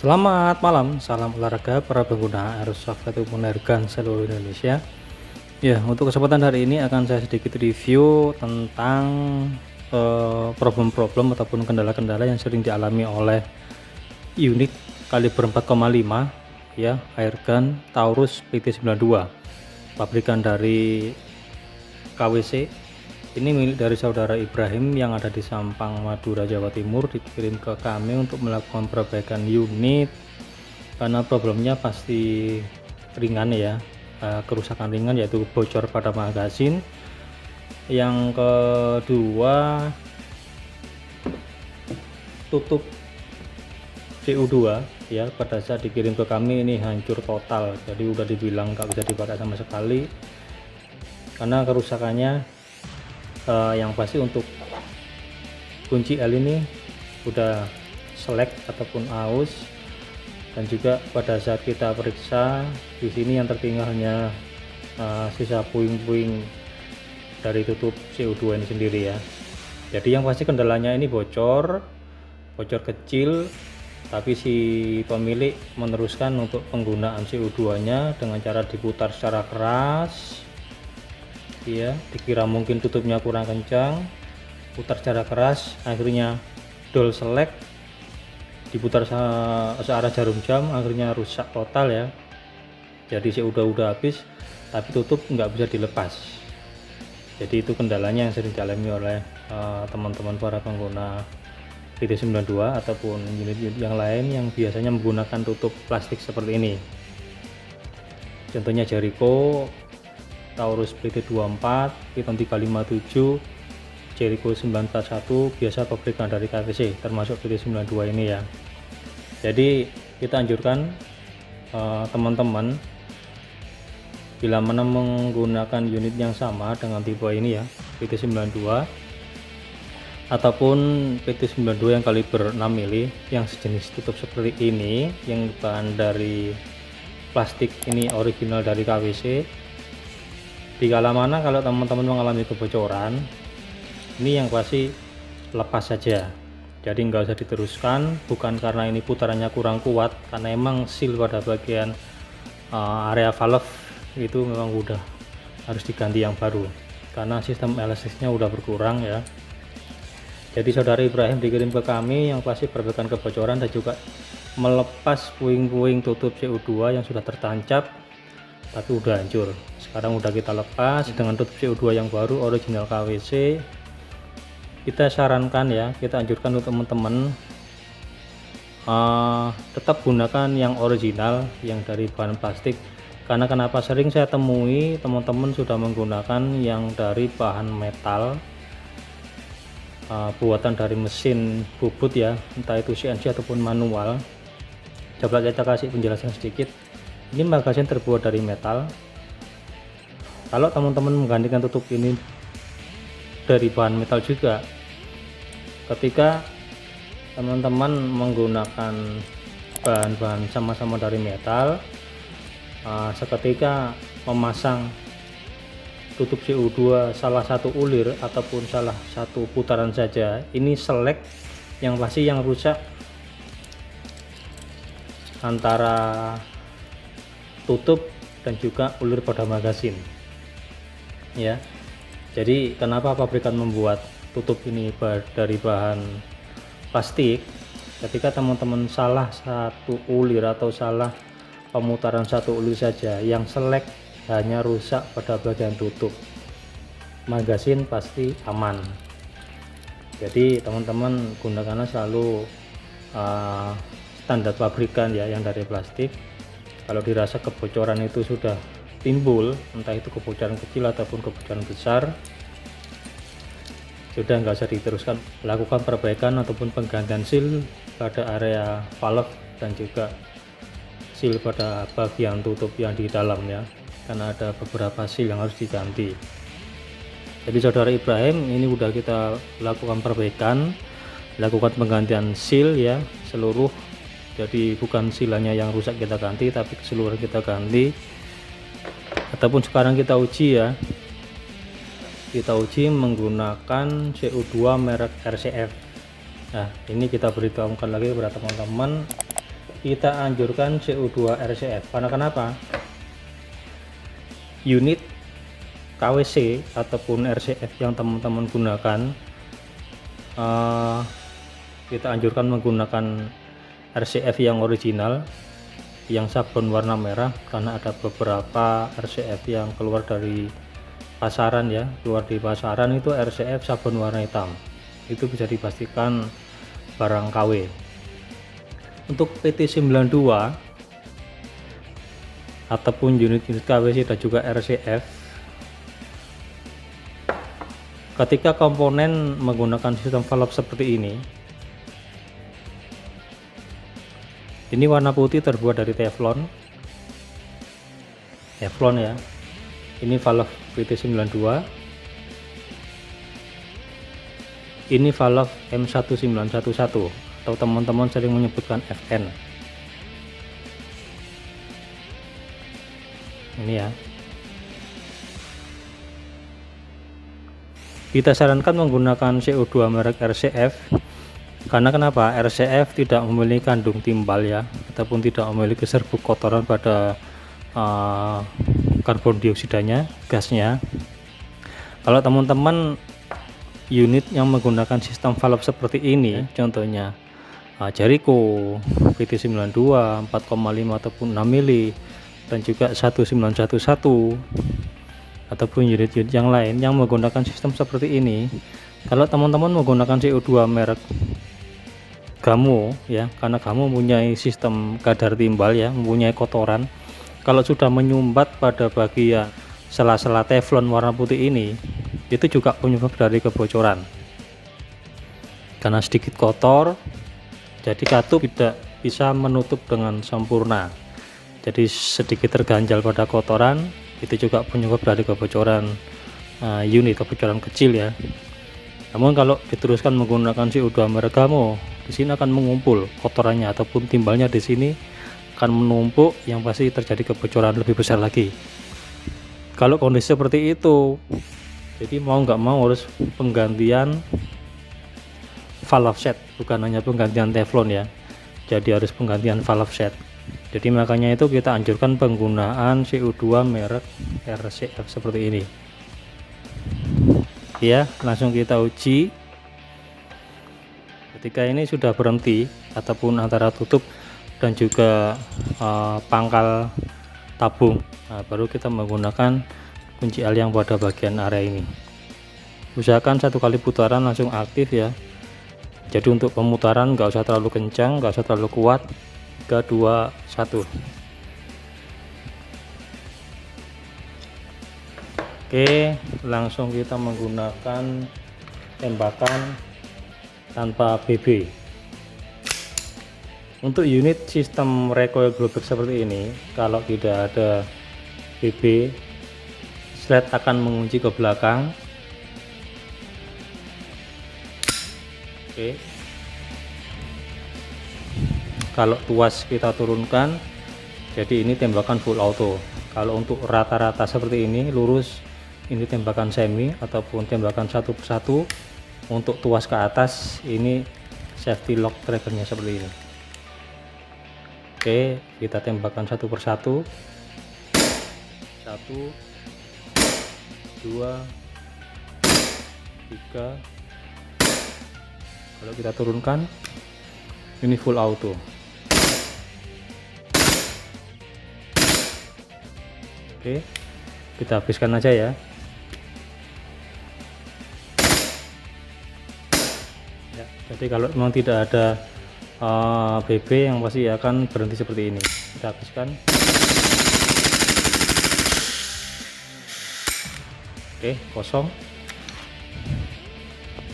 Selamat malam, salam olahraga para pengguna airsoft ataupun airgun seluruh Indonesia. Ya, untuk kesempatan hari ini akan saya sedikit review tentang problem-problem ataupun kendala-kendala yang sering dialami oleh unit kaliber 4,5 ya, airgun Taurus PT92, pabrikan dari KWC. Ini milik dari saudara Ibrahim yang ada di Sampang, Madura, Jawa Timur, dikirim ke kami untuk melakukan perbaikan unit karena problemnya pasti ringan ya, kerusakan ringan yaitu bocor pada magasin. Yang kedua, tutup CU2 ya, pada saat dikirim ke kami ini hancur total, jadi udah dibilang nggak bisa dipakai sama sekali karena kerusakannya. Yang pasti untuk kunci L ini udah selek ataupun aus, dan juga pada saat kita periksa di sini yang tertinggal hanya sisa puing-puing dari tutup CU2 ini sendiri ya. Jadi yang pasti kendalanya ini bocor kecil, tapi si pemilik meneruskan untuk penggunaan CU2 nya dengan cara diputar secara keras ya, dikira mungkin tutupnya kurang kencang, putar secara keras, akhirnya dol selek, diputar searah jarum jam, akhirnya rusak total ya. Jadi udah habis tapi tutup nggak bisa dilepas. Jadi itu kendalanya yang sering dialami oleh teman-teman para pengguna PT92 ataupun unit-unit yang lain yang biasanya menggunakan tutup plastik seperti ini. Contohnya Jericho Taurus PT24, Piton 357, Jericho 941, biasa pabrikan dari KWC, termasuk PT92 ini ya. Jadi kita anjurkan teman-teman bila mana menggunakan unit yang sama dengan tipe ini ya, PT92 ataupun PT92 yang kaliber 6 mili yang sejenis tutup seperti ini, yang bahan dari plastik ini original dari KWC. Dikala mana kalau teman-teman mengalami kebocoran ini, yang pasti lepas saja, jadi nggak usah diteruskan. Bukan karena ini putarannya kurang kuat, karena emang seal pada bagian area valve itu memang udah harus diganti yang baru karena sistem elastisnya udah berkurang ya. Jadi saudara Ibrahim dikirim ke kami yang pasti perbaikan kebocoran dan juga melepas puing-puing tutup CU2 yang sudah tertancap tapi udah hancur. Sekarang udah kita lepas dengan tutup CU2 yang baru original KWC. Kita sarankan ya, kita anjurkan untuk teman-teman tetap gunakan yang original, yang dari bahan plastik. Karena kenapa sering saya temui teman-teman sudah menggunakan yang dari bahan metal, buatan dari mesin bubut ya, entah itu CNC ataupun manual. Coba kita kasih penjelasan sedikit. Ini magasin terbuat dari metal. Kalau teman-teman menggantikan tutup ini dari bahan metal juga, ketika teman-teman menggunakan bahan-bahan sama-sama dari metal, seketika memasang tutup CU2 salah satu ulir ataupun salah satu putaran saja, ini selek, yang pasti yang rusak antara tutup dan juga ulir pada magasin ya. Jadi kenapa pabrikan membuat tutup ini dari bahan plastik? Ketika teman-teman salah satu ulir atau salah pemutaran satu ulir saja, yang selek hanya rusak pada bagian tutup, magasin pasti aman. Jadi teman-teman gunakanlah selalu standar pabrikan ya, yang dari plastik. Kalau dirasa kebocoran itu sudah timbul, entah itu kebocoran kecil ataupun kebocoran besar, sudah nggak usah diteruskan, lakukan perbaikan ataupun penggantian seal pada area valve dan juga seal pada bagian tutup yang di dalam ya, karena ada beberapa seal yang harus diganti. Jadi saudara Ibrahim, ini udah kita lakukan perbaikan, lakukan penggantian seal ya seluruh. Jadi bukan silanya yang rusak kita ganti, tapi keseluruhan kita ganti. Ataupun sekarang kita uji ya, kita uji menggunakan CU2 merek RCF. Nah, ini kita beritahukan lagi kepada teman-teman kita anjurkan CO2 RCF. Karena kenapa? Unit KWC ataupun RCF yang teman-teman gunakan, kita anjurkan menggunakan RCF yang original, yang sabun warna merah, karena ada beberapa RCF yang keluar dari pasaran ya, keluar di pasaran itu RCF sabun warna hitam, itu bisa dipastikan barang KW. Untuk PT92 ataupun unit-unit KWC dan juga RCF, ketika komponen menggunakan sistem valve seperti ini warna putih terbuat dari teflon ya. Ini valve PT92, ini valve M1911 atau teman-teman sering menyebutkan FN. Ini ya. Kita sarankan menggunakan CO2 merek RCF karena kenapa? RCF tidak memiliki kandung timbal ya, ataupun tidak memiliki serbuk kotoran pada karbon dioksidanya, gasnya. Kalau teman-teman unit yang menggunakan sistem valve seperti ini, contohnya Jericho PT92 4,5 ataupun 6 mili, dan juga 1911 ataupun unit-unit yang lain yang menggunakan sistem seperti ini, kalau teman-teman menggunakan CO2 merek Gamo ya, karena Gamo mempunyai sistem kadar timbal ya, mempunyai kotoran, kalau sudah menyumbat pada bagian sela-sela teflon warna putih ini, itu juga penyebab dari kebocoran. Karena sedikit kotor, jadi katup tidak bisa menutup dengan sempurna, jadi sedikit terganjal pada kotoran, itu juga penyebab dari kebocoran unit, kebocoran kecil ya. Namun kalau diteruskan menggunakan CO2 merek Gamo, di sini akan mengumpul kotorannya ataupun timbalnya, di sini akan menumpuk, yang pasti terjadi kebocoran lebih besar lagi. Kalau kondisi seperti itu, jadi mau nggak mau harus penggantian valve set, bukan hanya penggantian teflon ya, jadi harus penggantian valve set. Jadi makanya itu kita anjurkan penggunaan CO2 merek RCF seperti ini ya. Langsung kita uji. Ketika ini sudah berhenti ataupun antara tutup dan juga pangkal tabung, baru kita menggunakan kunci L yang pada bagian area ini. Usahakan 1 kali putaran langsung aktif ya. Jadi untuk pemutaran nggak usah terlalu kencang, nggak usah terlalu kuat. 3, 2, 1. Oke, langsung kita menggunakan tembakan tanpa BB. Untuk unit sistem recoil blowback seperti ini, kalau tidak ada BB, slide akan mengunci ke belakang. Oke, kalau tuas kita turunkan, jadi ini tembakan full auto. Kalau untuk rata-rata seperti ini lurus, ini tembakan semi ataupun tembakan satu persatu. Untuk tuas ke atas, ini safety lock triggernya seperti ini. Oke, kita tembakan satu persatu. 1, 2, 3. Kalau kita turunkan, ini full auto. Oke, kita habiskan aja ya. Jadi kalau memang tidak ada BB, yang pasti akan berhenti seperti ini. Kita habiskan. Oke, kosong.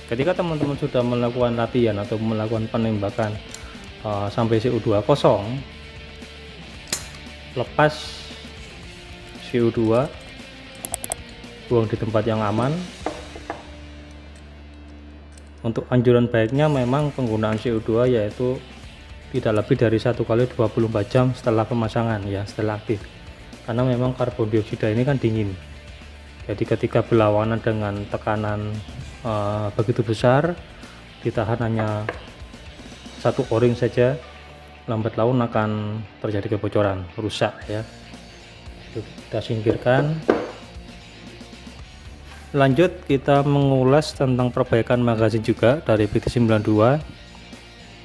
Ketika teman-teman sudah melakukan latihan atau melakukan penembakan sampai CO2 kosong, lepas CO2, buang di tempat yang aman. Untuk anjuran baiknya memang penggunaan CO2 yaitu tidak lebih dari 1 kali 24 jam setelah pemasangan ya, setelah aktif, karena memang karbon dioksida ini kan dingin. Jadi ketika berlawanan dengan tekanan begitu besar, ditahan hanya 1 o-ring saja, lambat laun akan terjadi kebocoran, rusak ya. Kita singkirkan. Lanjut kita mengulas tentang perbaikan magazin juga dari PT92.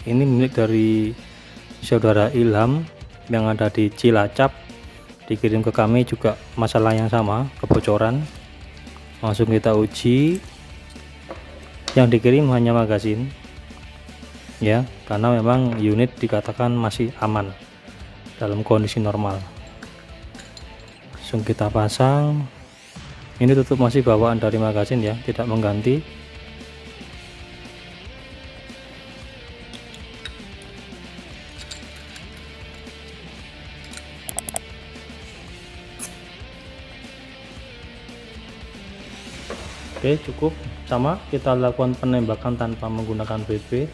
Ini milik dari saudara Ilham yang ada di Cilacap, dikirim ke kami juga masalah yang sama, kebocoran. Langsung kita uji. Yang dikirim hanya magazin ya, karena memang unit dikatakan masih aman dalam kondisi normal. Langsung kita pasang. Ini tutup masih bawaan dari magazin ya, tidak mengganti. Oke, cukup. Sama kita lakukan penembakan tanpa menggunakan BB.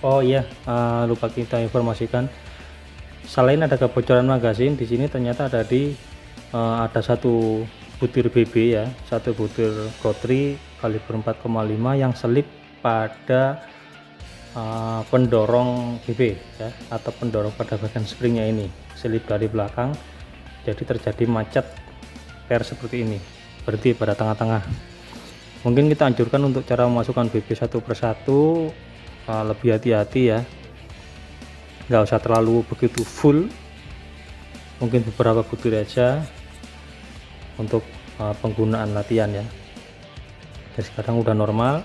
Oh iya, lupa kita informasikan, selain ada kebocoran magazin di sini ternyata ada satu butir BB ya, satu butir Gotri kaliber 4,5 yang selip pada pendorong BB ya, atau pendorong pada bagian springnya ini, selip dari belakang, jadi terjadi macet per seperti ini, berarti pada tengah-tengah. Mungkin kita anjurkan untuk cara memasukkan BB satu persatu lebih hati-hati ya, nggak usah terlalu begitu full, mungkin beberapa butir aja untuk penggunaan latihan ya. Dan sekarang udah normal,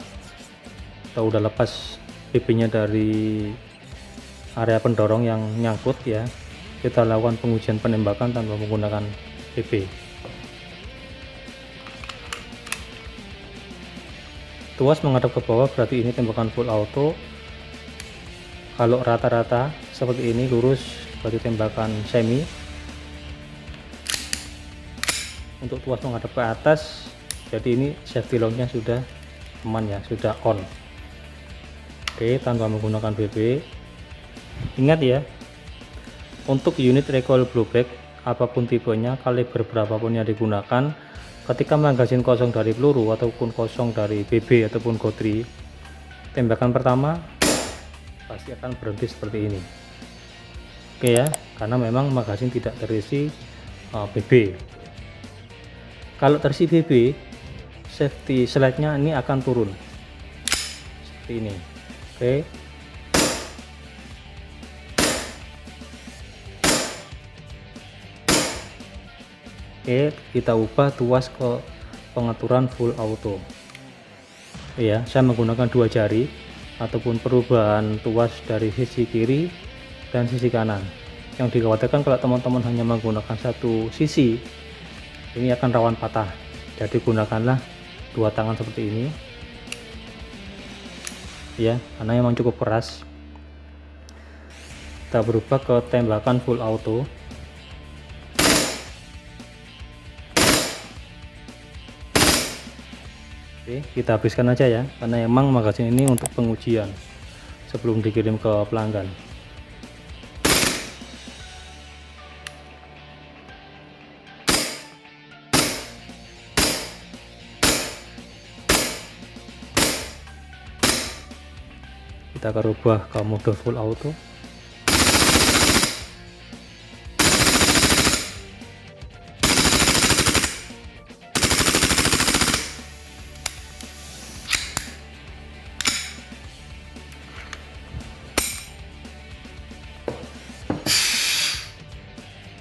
kita udah lepas BB nya dari area pendorong yang nyangkut ya. Kita lakukan pengujian penembakan tanpa menggunakan BB. Tuas menghadap ke bawah berarti ini tembakan full auto. Kalau rata-rata seperti ini lurus berarti tembakan semi. Untuk tuas menghadap ke atas, jadi ini safety locknya sudah aman ya, sudah on. Oke, tanpa menggunakan BB. Ingat ya, untuk unit recoil blowback apapun tipenya, kaliber berapapun yang digunakan, ketika magazin kosong dari peluru ataupun kosong dari BB ataupun Gotri, tembakan pertama pasti akan berhenti seperti ini. Oke ya, karena memang magazin tidak terisi BB. Kalau terisi BB, safety slide-nya ini akan turun seperti ini. Oke. Oke, kita ubah tuas ke pengaturan full auto ya. Saya menggunakan 2 jari ataupun perubahan tuas dari sisi kiri dan sisi kanan. Yang dikhawatirkan kalau teman-teman hanya menggunakan satu sisi, ini akan rawan patah, jadi gunakanlah 2 tangan seperti ini ya, karena memang cukup keras. Kita berubah ke tembakan full auto. Oke, kita habiskan aja ya, karena emang magazin ini untuk pengujian sebelum dikirim ke pelanggan. Kita akan rubah ke mode full auto.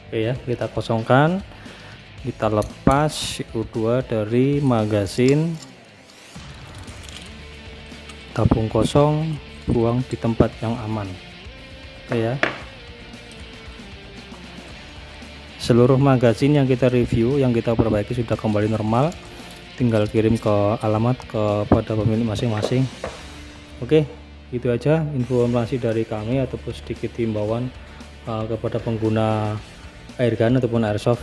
Oke ya, kita kosongkan, kita lepas CO2 dari magazin, tabung kosong, buang di tempat yang aman. Oke ya, seluruh magazin yang kita review, yang kita perbaiki sudah kembali normal, tinggal kirim ke alamat kepada pemilik masing-masing. Oke, itu aja informasi dari kami ataupun sedikit himbauan kepada pengguna airgun ataupun airsoft.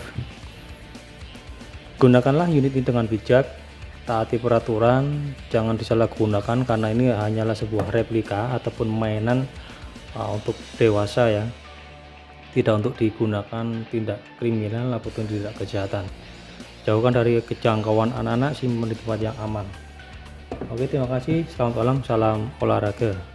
Gunakanlah unit ini dengan bijak, taati peraturan, jangan disalahgunakan karena ini hanyalah sebuah replika ataupun mainan untuk dewasa ya, tidak untuk digunakan tindak kriminal ataupun tindak kejahatan. Jauhkan dari kejangkauan anak-anak, simpan di tempat yang aman. Oke, terima kasih, selamat malam, salam olahraga.